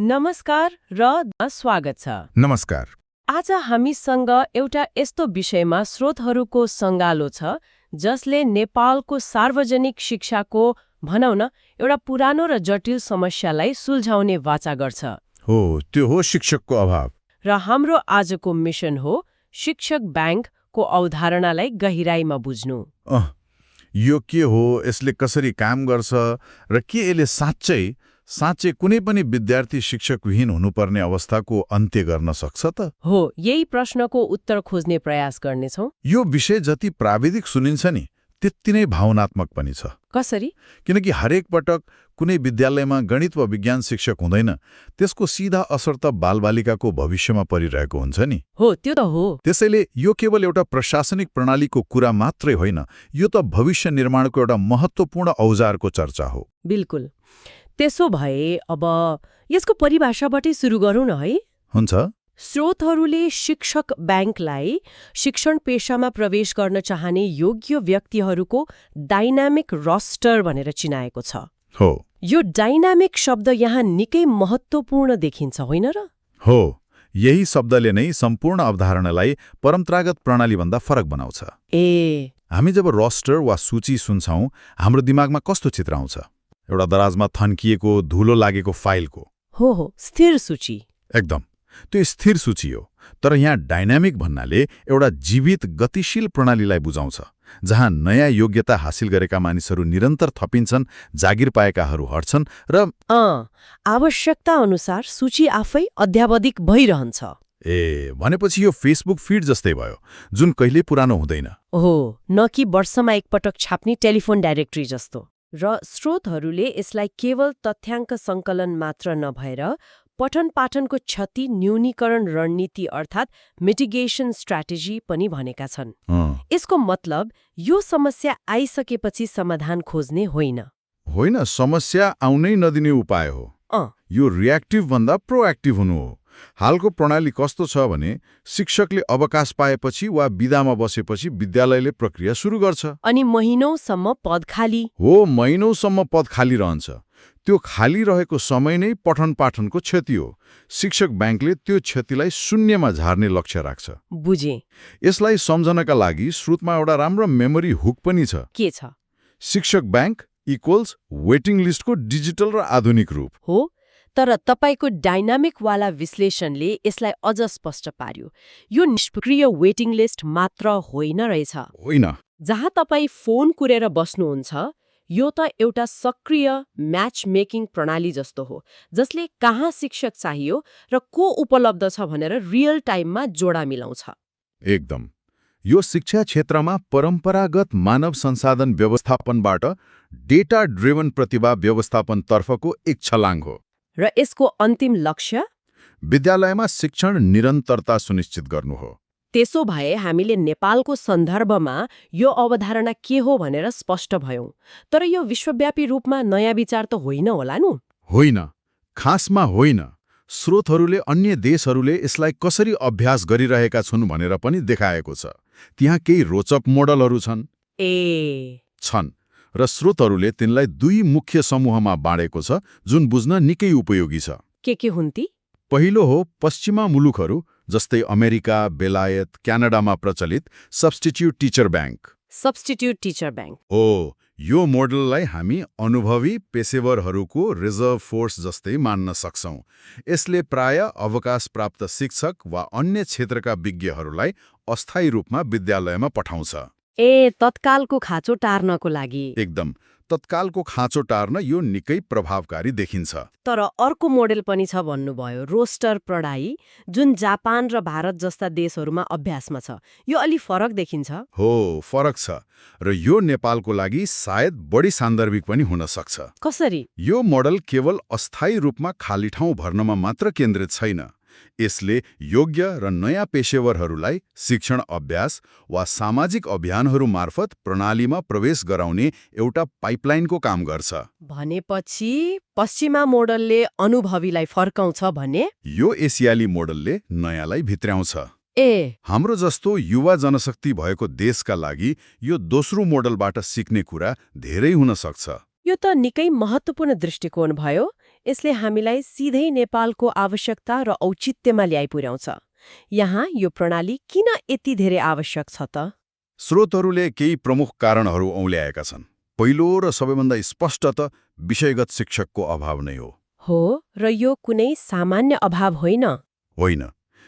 नमस्कार र स्वागत छ। नमस्कार। आज हामीसँग एउटा यस्तो विषयमा स्रोतहरूको सङ्गालो छ जसले नेपालको सार्वजनिक शिक्षाको भनौँ न एउटा पुरानो र जटिल समस्यालाई सुल्झाउने वाचा गर्छ। हो, त्यो हो शिक्षकको अभाव। र हाम्रो आजको मिशन हो शिक्षक ब्याङ्कको अवधारणालाई गहिराईमा बुझ्नु। यो के हो, यसले कसरी काम गर्छ र के यसले साँच्चै कुनै पनि विद्यार्थी शिक्षकविहीन हुनुपर्ने अवस्थाको अन्त्य गर्न सक्छ त? हो, यही प्रश्नको उत्तर खोज्ने प्रयास गर्नेछौँ। यो विषय जति प्राविधिक सुनिन्छ नि त्यति नै भावनात्मक पनि छ। कसरी? किनकि हरेक पटक कुनै विद्यालयमा गणित वा विज्ञान शिक्षक हुँदैन, त्यसको सीधा असर त बालबालिकाको भविष्यमा परिरहेको हुन्छ नि। हो, त्यो त हो। त्यसैले यो केवल एउटा प्रशासनिक प्रणालीको कुरा मात्रै होइन, यो त भविष्य निर्माणको एउटा महत्त्वपूर्ण औजारको चर्चा हो। बिल्कुल। त्यसो भए अब यसको परिभाषाबाटै सुरु गरौँ न है। हुन्छ। स्रोतहरूले शिक्षक ब्याङ्कलाई शिक्षण पेशामा प्रवेश गर्न चाहने योग्य व्यक्तिहरूको डाइनामिक रोस्टर भनेर चिनाएको छ। हो। यो डाइनामिक शब्द यहाँ निकै महत्त्वपूर्ण देखिन्छ, होइन र? हो, यही शब्दले नै सम्पूर्ण अवधारणालाई परम्परागत प्रणालीभन्दा फरक बनाउँछ। हामी जब रोस्टर वा सूची सुन्छौँ, हाम्रो दिमागमा कस्तो चित्र आउँछ? एउटा दराजमा थन्किएको धुलो लागेको फाइलको। हो, स्थिर सूची। एकदम, त्यो स्थिर सूची हो। तर यहाँ डाइनामिक भन्नाले एउटा जीवित गतिशील प्रणालीलाई बुझाउँछ, जहाँ नयाँ योग्यता हासिल गरेका मानिसहरू निरन्तर थपिन्छन्, जागिर पाएकाहरू हट्छन् र आवश्यकता अनुसार सूची आफै अध्यावधिक भइरहन्छ। भनेपछि यो फेसबुक फिड जस्तै भयो, जुन कहिल्यै पुरानो हुँदैन। हो, न कि वर्षमा एकपटक छाप्ने टेलिफोन डाइरेक्टरी जस्तो। र स्रोतहरूले यसलाई केवल तथ्याङ्क सङ्कलन मात्र नभएर पठन पाठनको क्षति न्यूनीकरण रणनीति अर्थात् मिटिगेसन स्ट्र्याटेजी पनि भनेका छन्। यसको मतलब यो समस्या आइसकेपछि समाधान खोज्ने होइन, समस्या आउनै नदिने उपाय हो। यो रिएक्टिभ भन्दा प्रोएक्टिभ हुनु हो। हालको प्रणाली कस्तो छ भने शिक्षकले अवकाश पाएपछि वा बिदामा बसेपछि विद्यालयले प्रक्रिया सुरु गर्छ, अनि महिनौसम्म पद खाली। हो, महिनौसम्म पद खाली रहन्छ। त्यो खाली रहेको समय नै पठन पाठनको क्षति हो। शिक्षक ब्याङ्कले त्यो क्षतिलाई शून्यमा झार्ने लक्ष्य राख्छ। बुझे। यसलाई सम्झनका लागि स्रोतमा एउटा राम्रो मेमोरी हुक पनि छ। के छ? शिक्षक ब्याङ्क इक्वल्स वेटिङ लिस्टको डिजिटल र आधुनिक रूप हो। तर तपाईको डाइनामिकवाला विश्लेषणले यसलाई अझ स्पष्ट पार्यो। यो निष्क्रिय वेटिङ लिस्ट मात्र होइन रहेछ। होइन। जहाँ तपाईँ फोन कुरेर बस्नुहुन्छ, यो त एउटा सक्रिय म्याच मेकिङ प्रणाली जस्तो हो, जसले कहाँ शिक्षक चाहियो र को उपलब्ध छ भनेर रियल टाइममा जोडा मिलाउँछ। एकदम। यो शिक्षा क्षेत्रमा परम्परागत मानव संसाधन व्यवस्थापनबाट डेटा ड्रिभन प्रतिभा व्यवस्थापनतर्फको एक छलाङ हो। र यसको अन्तिम लक्ष्य विद्यालयमा शिक्षण निरन्तरता सुनिश्चित गर्नु हो। त्यसो भए हामीले नेपालको सन्दर्भमा यो अवधारणा के हो भनेर स्पष्ट भयौं। तर यो विश्वव्यापी रूपमा नयाँ विचार त होइन होला नि? होइन, खासमा होइन। स्रोतहरूले अन्य देशहरूले यसलाई कसरी अभ्यास गरिरहेका छन् भनेर पनि देखाएको छ। त्यहाँ केही रोचक मोडलहरू छन्। छन् र स्रोतहरूले तिनलाई दुई मुख्य समूहमा बाँडेको छ, जुन बुझ्न निकै उपयोगी छ। के हुन् ती? पहिलो हो पश्चिमा मुलुकहरू जस्तै अमेरिका, बेलायत, क्यानाडामा प्रचलित substitute teacher bank. Substitute teacher bank हो, यो मोडललाई हामी अनुभवी पेशेवरहरूको रिजर्भ फोर्स जस्तै मान्न सक्छौं। यसले प्राय अवकाश प्राप्त शिक्षक वा अन्य क्षेत्रका विज्ञहरूलाई अस्थायी रूपमा विद्यालयमा पठाउँछ। तत्कालको खाँचो टार्नको लागि। एकदम, तत्कालको खाँचो टार्न यो निकै प्रभावकारी देखिन्छ। तर अर्को मोडेल पनि छ भन्नुभयो, रोस्टर प्रणाली, जुन जापान र भारत जस्ता देशहरूमा अभ्यासमा छ। यो अलि फरक देखिन्छ। हो, फरक छ र यो नेपालको लागि सायद बढी सान्दर्भिक पनि हुन सक्छ। कसरी? यो मोडल केवल अस्थायी रूपमा खाली ठाउँ भर्नमा मात्र केन्द्रित छैन। यसले योग्य र नयाँ पेशेवरहरूलाई शिक्षण अभ्यास वा सामाजिक अभियानहरू मार्फत प्रणालीमा प्रवेश गराउने एउटा पाइपलाइनको काम गर्छ। भनेपछि पश्चिमा मोडलले अनुभवीलाई फर्काउँछ भने यो एसियाली मोडलले नयाँलाई भित्र्याउँछ। हाम्रो जस्तो युवा जनशक्ति भएको देशका लागि यो दोस्रो मोडलबाट सिक्ने कुरा धेरै हुन सक्छ। यो त निकै महत्त्वपूर्ण दृष्टिकोण भयो। यसले हामीलाई सिधै नेपालको आवश्यकता र औचित्यमा ल्याइ पुर्याउँछ। यहाँ यो प्रणाली किन यति धेरै आवश्यक छ त? स्रोतहरूले केही प्रमुख कारणहरू औल्याएका छन्। पहिलो र सबैभन्दा स्पष्ट त विषयगत शिक्षकको अभाव नै हो, र यो कुनै सामान्य अभाव होइन। होइन,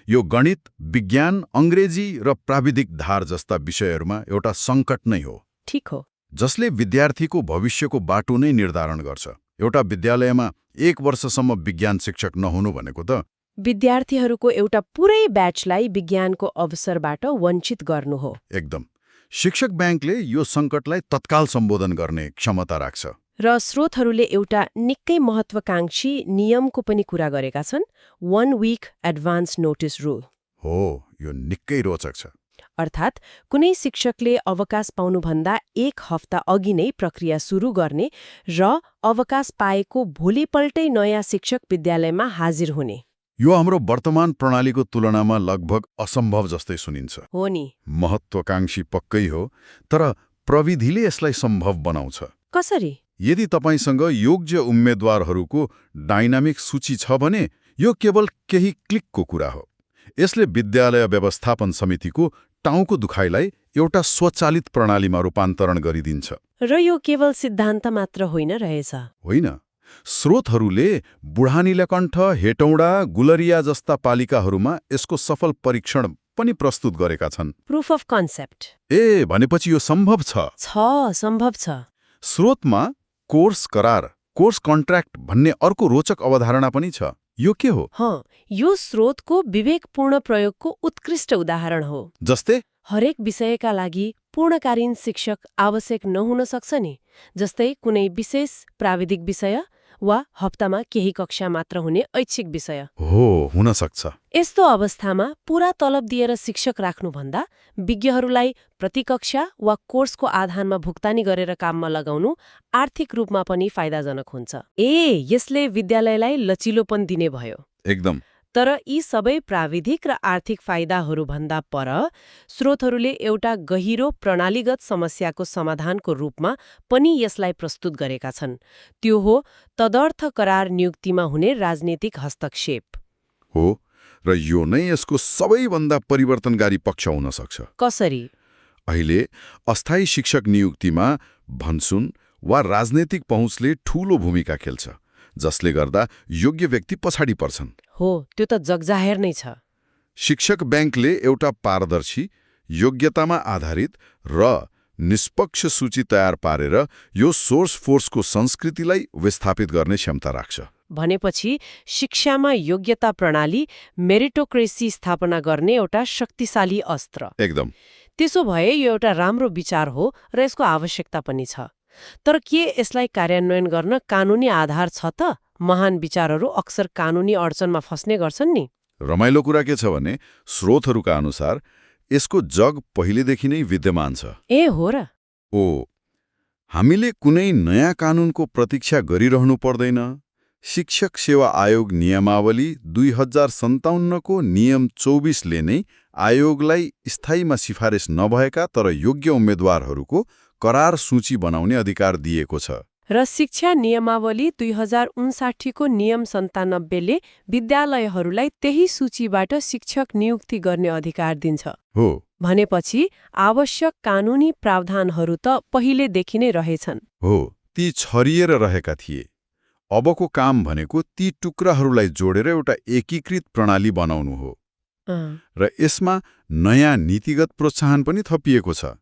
यो गणित, विज्ञान, अङ्ग्रेजी र प्राविधिक धार जस्ता विषयहरूमा एउटा सङ्कट नै हो। ठीक हो। जसले विद्यार्थीको भविष्यको बाटो नै निर्धारण गर्छ। एउटा विद्यालयमा 1 वर्षसम्म विज्ञान शिक्षक नहुनु भनेको त विद्यार्थीहरूको एउटा पुरै ब्याचलाई विज्ञानको अवसरबाट वञ्चित गर्नु हो। एकदम। शिक्षक ब्याङ्कले यो सङ्कटलाई तत्काल सम्बोधन गर्ने क्षमता राख्छ। र स्रोतहरूले एउटा निकै महत्वाकांक्षी नियमको पनि कुरा गरेका छन्, 1 week एडभान्स नोटिस रुल। हो, यो निकै रोचक छ। अर्थात् कुनै शिक्षकले अवकाश पाउनुभन्दा 1 हप्ता अघि नै प्रक्रिया सुरु गर्ने र अवकाश पाएको भोलिपल्टै नयाँ शिक्षक विद्यालयमा हाजिर हुने। यो हाम्रो वर्तमान प्रणालीको तुलनामा लगभग असम्भव जस्तै सुनिन्छ। हो नि। महत्वाकांक्षी पक्कै हो, तर प्रविधिले यसलाई सम्भव बनाउँछ। कसरी? यदि तपाईसँग योग्य उम्मेद्वारहरूको डाइनामिक सूची छ भने यो केवल केही क्लिकको कुरा हो। यसले विद्यालय व्यवस्थापन समितिको टाउको दुखाइलाई एउटा स्वचालित प्रणालीमा रूपान्तरण गरिदिन्छ। र यो केवल सिद्धान्त मात्र होइन रहेछ। होइन, स्रोतहरूले बुढानीलकण्ठ, हेटौँडा, गुलरिया जस्ता पालिकाहरूमा यसको सफल परीक्षण पनि प्रस्तुत गरेका छन्। Proof of concept. भनेपछि यो सम्भव छ। सम्भव छ। स्रोतमा कोर्स करार, कोर्स कन्ट्र्याक्ट भन्ने अर्को रोचक अवधारणा पनि छ। यो के हो? यो स्रोतको विवेकपूर्ण प्रयोगको उत्कृष्ट उदाहरण हो। जस्तै हरेक विषयका लागि पूर्णकालीन शिक्षक आवश्यक नहुन सक्छ नि। जस्तै कुनै विशेष प्राविधिक विषय वा हप्तामा केही कक्षा मात्र हुने ऐच्छिक विषय। हुन सक्छ। यस्तो अवस्थामा पूरा तलब दिएर शिक्षक राख्नुभन्दा विज्ञहरूलाई प्रति कक्षा वा कोर्सको आधारमा भुक्तानी गरेर काममा लगाउनु आर्थिक रूपमा पनि फाइदाजनक हुन्छ। यसले विद्यालयलाई लचिलोपन दिने भयो। एकदम। तर यी सबै प्राविधिक र आर्थिक फाइदाहरूभन्दा पर स्रोतहरूले एउटा गहिरो प्रणालीगत समस्याको समाधानको रूपमा पनि यसलाई प्रस्तुत गरेका छन्। त्यो हो तदर्थ करार नियुक्तिमा हुने राजनीतिक हस्तक्षेप। हो, र यो नै यसको सबैभन्दा परिवर्तनकारी पक्ष हुन सक्छ। कसरी? अहिले अस्थायी शिक्षक नियुक्तिमा भनसुन वा राजनैतिक पहुँचले ठूलो भूमिका खेल्छ, जसले गर्दा योग्य व्यक्ति पछाडि पर्छन्। हो, त्यो त जगजाहेर नै छ। शिक्षक ब्याङ्कले एउटा पारदर्शी, योग्यतामा आधारित र निष्पक्ष सूची तयार पारेर यो सोर्स फोर्सको संस्कृतिलाई विस्थापित गर्ने क्षमता राख्छ। भनेपछि शिक्षामा योग्यता प्रणाली, मेरिटोक्रेसी स्थापना गर्ने एउटा शक्तिशाली अस्त्र। एकदम। त्यसो भए यो एउटा राम्रो विचार हो र यसको आवश्यकता पनि छ। तर के यसलाई कार्यान्वयन गर्न कानुनी आधार छ त? महान विचारहरू अक्सर कानुनी अडचनमा फस्ने गर्छन् नि। रमाइलो कुरा के छ भने स्रोतहरूका अनुसार यसको जग पहिलेदेखि नै विद्यमान छ। हो र? हामीले कुनै नयाँ कानुनको प्रतीक्षा गरिरहनु पर्दैन। शिक्षक सेवा आयोग नियमावली 2057 को नियम 24 ले नै आयोगलाई स्थायीमा सिफारिस नभएका तर योग्य उम्मेद्वारहरूको करार सूची बनाउने अधिकार दिएको छ। र शिक्षा नियमावली 2059 को नियम 97 ले विद्यालयहरूलाई त्यही सूचीबाट शिक्षक नियुक्ति गर्ने अधिकार दिन्छ। हो, भनेपछि आवश्यक कानुनी प्रावधानहरू त पहिलेदेखि नै रहेछन्। हो, ती छरिएर रहेका थिए। अबको काम भनेको ती टुक्राहरूलाई जोडेर एउटा एकीकृत प्रणाली बनाउनु हो। र यसमा नयाँ नीतिगत प्रोत्साहन पनि थपिएको छ।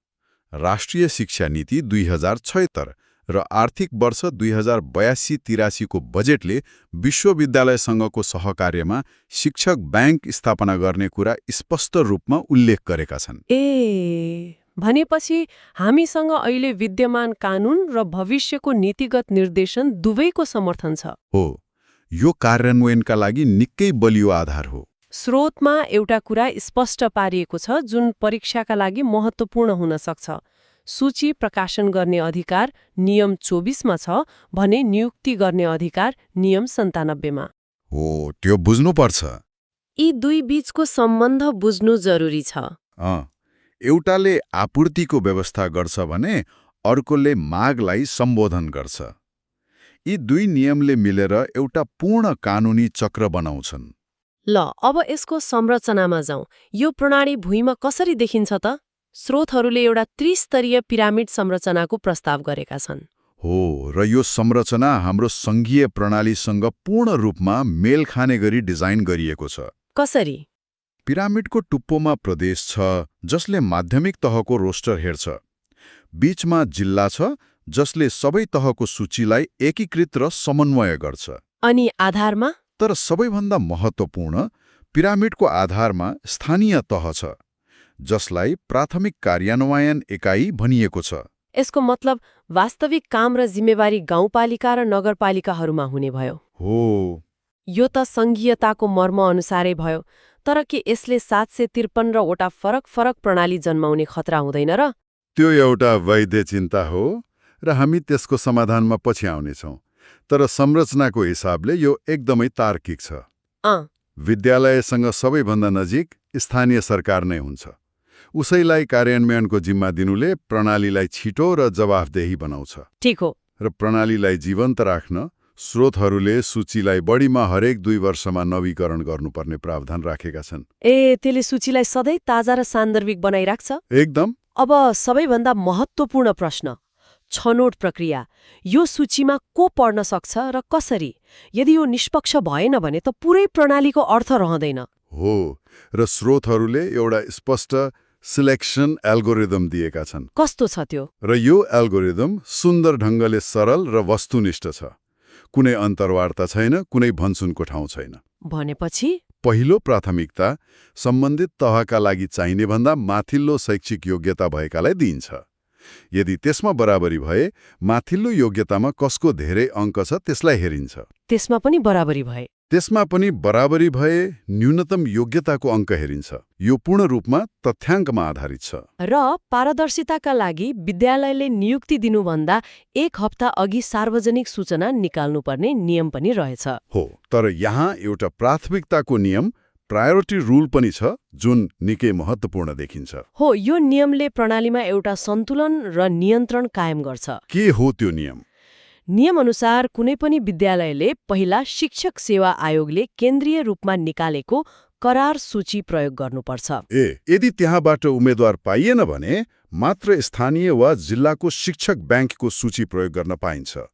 राष्ट्रिय शिक्षा नीति 2076 र आर्थिक वर्ष 2082-83 को बजेटले विश्वविद्यालयसँगको सहकार्यमा शिक्षक ब्याङ्क स्थापना गर्ने कुरा स्पष्ट रूपमा उल्लेख गरेका छन्। भनेपछि हामीसँग अहिले विद्यमान कानुन र भविष्यको नीतिगत निर्देशन दुवैको समर्थन छ। हो, यो कार्यान्वयनका लागि निकै बलियो आधार हो। स्रोतमा एउटा कुरा स्पष्ट पारिएको छ जुन परीक्षाका लागि महत्त्वपूर्ण हुन सक्छ। सूची प्रकाशन गर्ने अधिकार नियम 24 मा छ भने नियुक्ति गर्ने अधिकार नियम 97 मा। हो, त्यो बुझ्नुपर्छ। यी दुई बीचको सम्बन्ध बुझ्नु जरुरी छ। एउटाले आपूर्तिको व्यवस्था गर्छ भने अर्कोले मागलाई सम्बोधन गर्छ। यी दुई नियमले मिलेर एउटा पूर्ण कानुनी चक्र बनाउँछन्। ल अब यसको संरचनामा जाउँ। यो प्रणाली भुइँमा कसरी देखिन्छ त? स्रोतहरूले एउटा त्रिस्तरीय पिरामिड संरचनाको प्रस्ताव गरेका छन्। हो, र यो संरचना हाम्रो सङ्घीय प्रणालीसँग पूर्ण रूपमा मेल खाने गरी डिजाइन गरिएको छ। कसरी? पिरामिडको टुप्पोमा प्रदेश छ जसले माध्यमिक तहको रोस्टर हेर्छ। बीचमा जिल्ला छ जसले सबै तहको सूचीलाई एकीकृत र समन्वय गर्छ। अनि आधारमा? तर सबैभन्दा महत्त्वपूर्ण, पिरामिडको आधारमा स्थानीय तह छ जसलाई प्राथमिक कार्यान्वयन एकाइ भनिएको छ। यसको मतलब वास्तविक काम र जिम्मेवारी गाउँपालिका र नगरपालिकाहरूमा हुने भयो। हो, यो त सङ्घीयताको मर्म अनुसारै भयो। तर के यसले 753वटा फरक प्रणाली जन्माउने खतरा हुँदैन र? त्यो एउटा वैध चिन्ता हो र हामी त्यसको समाधानमा पछि आउनेछौँ। तर संरचनाको हिसाबले यो एकदमै तार्किक छ। विद्यालयसँग सबैभन्दा नजिक स्थानीय सरकार नै हुन्छ। उसैलाई कार्यान्वयनको जिम्मा दिनुले प्रणालीलाई छिटो र जवाफदेही बनाउँछ। ठीक हो। र प्रणालीलाई जीवन्त राख्न स्रोतहरूले सूचीलाई बढीमा हरेक 2 वर्षमा नवीकरण गर्नुपर्ने प्रावधान राखेका छन्। त्यसले सूचीलाई सधैँ ताजा र सान्दर्भिक बनाइराख्छ? एकदम। अब सबैभन्दा महत्त्वपूर्ण प्रश्न, छनौट प्रक्रिया। यो सूचीमा को पढ्न सक्छ र कसरी? यदि यो निष्पक्ष भएन भने त पुरै प्रणालीको अर्थ रहँदैन। हो, र स्रोतहरूले एउटा स्पष्ट सिलेक्सन एल्गोरिदम दिएका छन्। कस्तो छ त्यो? र यो एल्गोरिदम सुन्दर ढङ्गले सरल र वस्तुनिष्ठ छ। कुनै अन्तर्वार्ता छैन, कुनै भनसुनको ठाउँ छैन। भनेपछि पहिलो प्राथमिकता सम्बन्धित तहका लागि चाहिने भन्दा माथिल्लो शैक्षिक योग्यता भएकालाई दिइन्छ। यदि त्यसमा बराबरी भए, माथिल्लो योग्यतामा कसको धेरै अङ्क छ त्यसलाई हेरिन्छ। त्यसमा पनि बराबरी भए? त्यसमा पनि बराबरी भए न्यूनतम योग्यताको अङ्क हेरिन्छ। यो पूर्ण रूपमा तथ्याङ्कमा आधारित छ। र पारदर्शिताका लागि विद्यालयले नियुक्ति दिनुभन्दा 1 हप्ता अघि सार्वजनिक सूचना निकाल्नुपर्ने नियम पनि रहेछ। हो, तर यहाँ एउटा प्राथमिकताको नियम, प्रायोरिटी रुल पनि छ जुन निकै महत्त्वपूर्ण देखिन्छ। हो, यो नियमले प्रणालीमा एउटा सन्तुलन र नियन्त्रण कायम गर्छ। के हो त्यो नियम? नियमअनुसार कुनै पनि विद्यालयले पहिला शिक्षक सेवा आयोगले केन्द्रीय रूपमा निकालेको करार सूची प्रयोग गर्नुपर्छ। यदि त्यहाँबाट उम्मेद्वार पाइएन भने मात्र स्थानीय वा जिल्लाको शिक्षक ब्याङ्कको सूची प्रयोग गर्न पाइन्छ।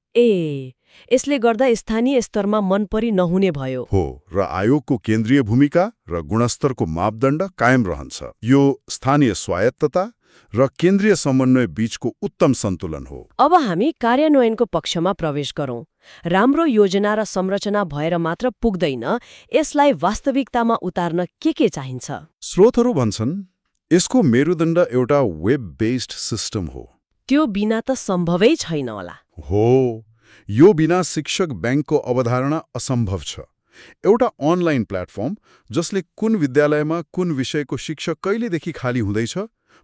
यसले गर्दा स्थानीय स्तरमा मनपरी नहुने भयो। हो, र आयोगको केन्द्रीय भूमिका र गुणस्तरको मापदण्ड कायम रहन्छ। यो स्थानीय स्वायत्तता र केन्द्रीय समन्वय बीचको उत्तम सन्तुलन हो। अब हामी कार्यान्वयनको पक्षमा प्रवेश गरौँ। राम्रो योजना र संरचना भएर मात्र पुग्दैन, यसलाई वास्तविकतामा उतार्न के चाहिन्छ? स्रोतहरू भन्छन् यसको मेरुदण्ड एउटा वेब बेस्ड सिस्टम हो। त्यो बिना त सम्भवै छैन होला। हो, यो बिना शिक्षक ब्याङ्कको अवधारणा असम्भव छ। एउटा अनलाइन प्लेटफर्म जसले कुन विद्यालयमा कुन विषयको शिक्षक कहिलेदेखि खाली हुँदैछ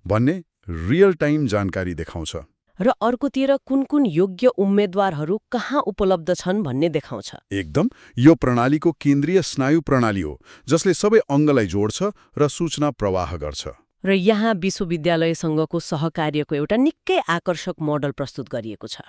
भन्ने रियल टाइम जानकारी देखाउँछ। र अर्कोतिर कुन योग्य उम्मेद्वारहरू कहाँ उपलब्ध छन् भन्ने देखाउँछ। एकदम। यो प्रणालीको केन्द्रीय स्नायु प्रणाली हो जसले सबै अङ्गलाई जोड्छ र सूचना प्रवाह गर्छ। र यहाँ विश्वविद्यालयसँगको सहकार्यको एउटा निकै आकर्षक मोडल प्रस्तुत गरिएको छ।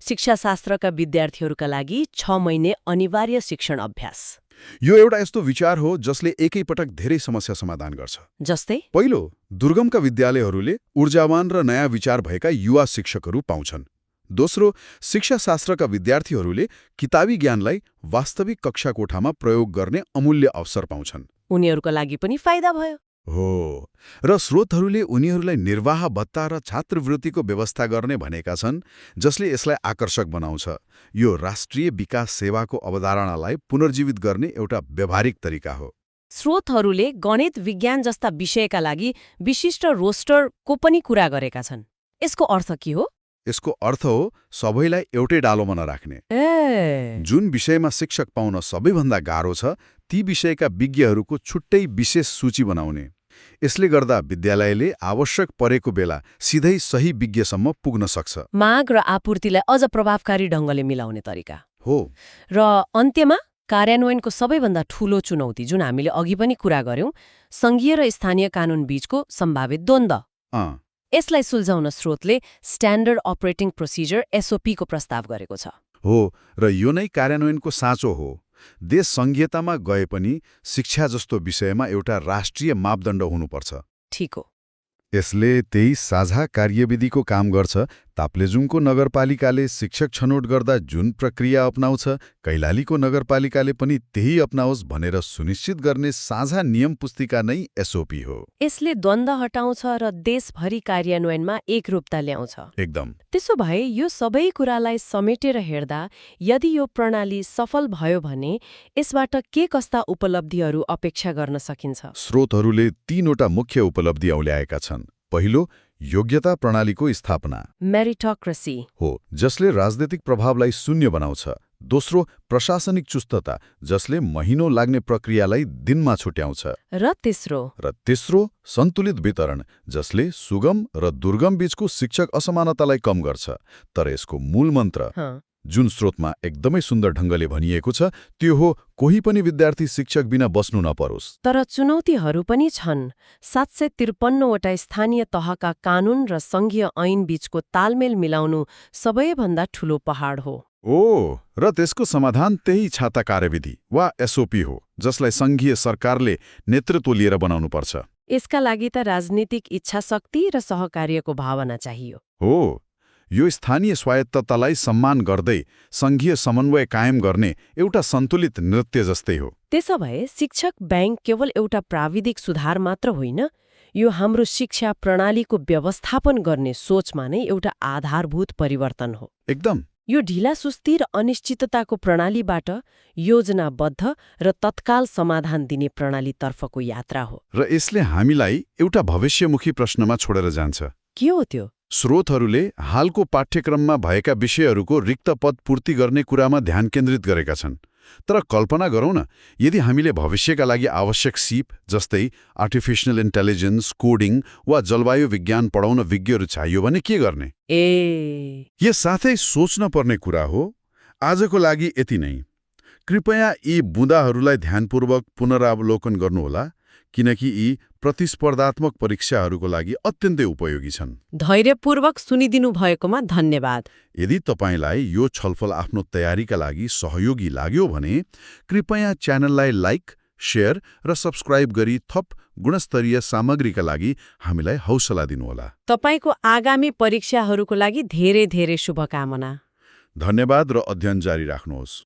शिक्षाशास्त्रका विद्यार्थीहरूका लागि 6 महिने अनिवार्य शिक्षण अभ्यास। यो एउटा यस्तो विचार हो जसले एकैपटक धेरै समस्या समाधान गर्छ। जस्तै? पहिलो, दुर्गमका विद्यालयहरूले ऊर्जावान र नयाँ विचार भएका युवा शिक्षकहरू पाउँछन्। दोस्रो, शिक्षाशास्त्रका विद्यार्थीहरूले किताबी ज्ञानलाई वास्तविक कक्षा कोठामा प्रयोग गर्ने अमूल्य अवसर पाउँछन्। उनीहरूका लागि पनि फाइदा भयो। हो, र स्रोतहरूले उनीहरूलाई निर्वाह भत्ता र छात्रवृत्तिको व्यवस्था गर्ने भनेका छन् जसले यसलाई आकर्षक बनाउँछ। यो राष्ट्रिय विकास सेवाको अवधारणालाई पुनर्जीवित गर्ने एउटा व्यावहारिक तरिका हो। स्रोतहरूले गणित विज्ञान जस्ता विषयका लागि विशिष्ट रोस्टरको पनि कुरा गरेका छन्। यसको अर्थ के हो? यसको अर्थ हो सबैलाई एउटै डालोमा नराख्ने। जुन विषयमा शिक्षक पाउन सबैभन्दा गाह्रो छ ती विषयका विज्ञहरूको छुट्टै विशेष सूची बनाउने। यसले गर्दा विद्यालयले आवश्यक परेको बेला सिधै सही विज्ञसम्म पुग्न सक्छ। माग र आपूर्तिलाई अझ प्रभावकारी ढङ्गले मिलाउने तरिका हो। र अन्त्यमा कार्यान्वयनको सबैभन्दा ठूलो चुनौती जुन हामीले अघि पनि कुरा गर्यौं, सङ्घीय र स्थानीय कानून बीचको सम्भावित द्वन्द्व। यसलाई सुल्झाउन स्रोतले स्ट्यान्डर्ड अपरेटिङ प्रोसिजर SOP को प्रस्ताव गरेको छ। हो, र यो नै कार्यान्वयनको साँचो हो। देश सङ्घीयतामा गए पनि शिक्षा जस्तो विषयमा एउटा राष्ट्रिय मापदण्ड हुनुपर्छ। ठिक हो। यसले त्यही साझा कार्यविधिको काम गर्छ। ताप्लेजुङको नगरपालिकाले शिक्षक छनौट गर्दा जुन प्रक्रिया अपनाउँछ, कैलालीको नगरपालिकाले पनि त्यही अपनाओस् भनेर सुनिश्चित गर्ने साझा नियम पुस्तिका नै एसओपी हो। यसले द्वन्द्व हटाउँछ र देशभरि कार्यान्वयनमा एकरूपता ल्याउँछ। एकदम। त्यसो भए यो सबै कुरालाई समेटेर हेर्दा यदि यो प्रणाली सफल भयो भने यसबाट के कस्ता उपलब्धिहरू अपेक्षा गर्न सकिन्छ? स्रोतहरूले 3वटा मुख्य उपलब्धि औल्याएका छन्। पहिलो, योग्यता प्रणालीको स्थापना, मेरिटोक्रेसी हो, जसले राजनीतिक प्रभावलाई शून्य बनाउँछ। दोस्रो, प्रशासनिक चुस्तता, जसले महिनौं लाग्ने प्रक्रियालाई दिनमा छुट्याउँछ। र तेस्रो, सन्तुलित वितरण, जसले सुगम र दुर्गम बीचको शिक्षक असमानतालाई कम गर्छ। तर यसको मूल मन्त्र जुन स्रोतमा एकदमै सुन्दर ढङ्गले भनिएको छ त्यो हो, कोही पनि विद्यार्थी शिक्षक बिना बस्नु नपरोस्। तर चुनौतीहरू पनि छन्। 753वटा स्थानीय तहका कानून र सङ्घीय ऐन बीचको तालमेल मिलाउनु सबैभन्दा ठूलो पहाड हो। र त्यसको समाधान त्यही छाता कार्यविधि वा एसओपी हो, जसलाई सङ्घीय सरकारले नेतृत्व लिएर बनाउनुपर्छ। यसका लागि त राजनीतिक इच्छाशक्ति र सहकार्यको भावना चाहियो। हो, यो स्थानीय स्वायत्ततालाई सम्मान गर्दै सङ्घीय समन्वय कायम गर्ने एउटा सन्तुलित नृत्य जस्तै हो। त्यसो भए शिक्षक ब्याङ्क केवल एउटा प्राविधिक सुधार मात्र होइन, यो हाम्रो शिक्षा प्रणालीको व्यवस्थापन गर्ने सोचमा नै एउटा आधारभूत परिवर्तन हो। एकदम। यो ढिलासुस्ती र अनिश्चितताको प्रणालीबाट योजनाबद्ध र तत्काल समाधान दिने प्रणालीतर्फको यात्रा हो। र यसले हामीलाई एउटा भविष्यमुखी प्रश्नमा छोडेर जान्छ। के हो त्यो? स्रोतहरूले हालको पाठ्यक्रममा भएका विषयहरूको रिक्त पद पूर्ति गर्ने कुरामा ध्यान केन्द्रित गरेका छन्। तर कल्पना गरौँ न, यदि हामीले भविष्यका लागि आवश्यक सिप जस्तै आर्टिफिसियल इन्टेलिजेन्स, कोडिङ वा जलवायु विज्ञान पढाउन विज्ञहरू चाहियो भने के गर्ने? यस साथै सोच्न पर्ने कुरा हो। आजको लागि यति नै। कृपया यी बुँदाहरूलाई ध्यानपूर्वक पुनरावलोकन गर्नुहोला, किनकि यी प्रतिस्पर्धात्मक परीक्षाहरूको लागि अत्यन्तै उपयोगी छन्। धैर्यपूर्वक सुनिदिनु भएकोमा धन्यवाद। यदि तपाईँलाई यो छलफल आफ्नो तयारीका लागि सहयोगी लाग्यो भने कृपया च्यानललाई लाइक, शेयर र सब्स्क्राइब गरी थप गुणस्तरीय सामग्रीका लागि हामीलाई हौसला दिनुहोला। तपाईँको आगामी परीक्षाहरूको लागि धेरै धेरै शुभकामना। धन्यवाद र अध्ययन जारी राख्नुहोस्।